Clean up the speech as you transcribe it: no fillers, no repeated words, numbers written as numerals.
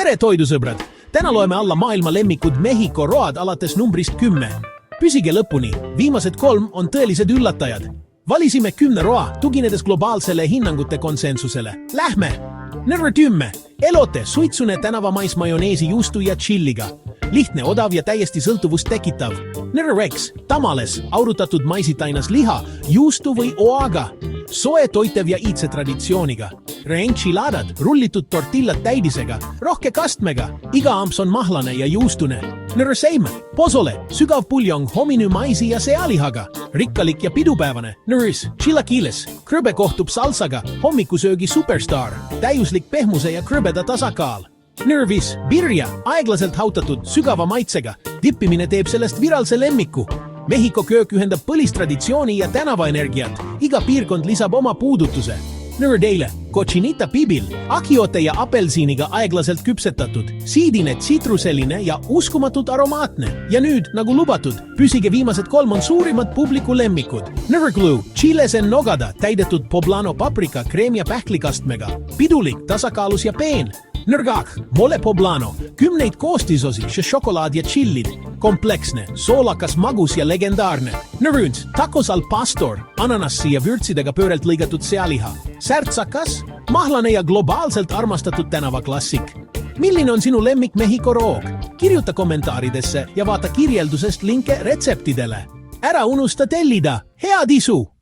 tere toidusõbrad! Täna loeme alla maailma lemmikud Mehhiko road alates numbrist 10. Püsige lõpuni, viimased 3 on tõelised üllatajad. Valisime 10 roa, tuginedes globaalsele hinnangute konsensusele. Lähme! Number 10. Elote, suitsune tänavamais majoneesi juustu ja chilliga. Lihtne, odav ja täiesti sõltuvust tekitav. Number 9. Tamales, aurutatud maisitainas liha, juustu või oaga. Soe, toitev ja iidse traditsiooniga. Enchiladad, rullitud tortillad täidisega, rohke kastmega. Iga amps on mahlane ja juustune. Number 7. Pozole, sügav puljong hominy maisi ja sealihaga. Rikkalik ja pidupäevane. Number 8. Chilaquiles, krõbe kohtub salsaga, hommikusöögi superstar. Täiuslik pehmuse ja krõbeda tasakaal. Number 5. Birria, aeglaselt hautatud, sügava maitsega. Dippimine teeb sellest viralse lemmiku. Mehhiko köök ühendab põlistraditsiooni ja tänavaenergiat. Iga piirkond lisab oma puudutuse. Number 4. Cochinita pibil, akiote ja apelsiiniga aeglaselt küpsetatud. Siidine, tsitruseline ja uskumatult aromaatne. Ja nüüd, nagu lubatud, püsige viimased 3 on suurimad publiku lemmikud. Number Glue, chiles en nogada, täidetud poblano paprika, kreem ja pähklikastmega. Pidulik, tasakaalus ja peen. Nurgak, mole poblano, 10 koostisosi, šokolaad ja chillid. Kompleksne, soolakas, magus ja legendaarne. Nurunds, tacos al pastor, ananassi ja vürtsidega pöörelt lõigatud sealiha. Särtsakas, mahlane ja globaalselt armastatud tänavaklassik. Milline on sinu lemmik Mehhiko roog? Kirjuta kommentaaridesse ja vaata kirjeldusest linke retseptidele. Ära unusta tellida. Head isu!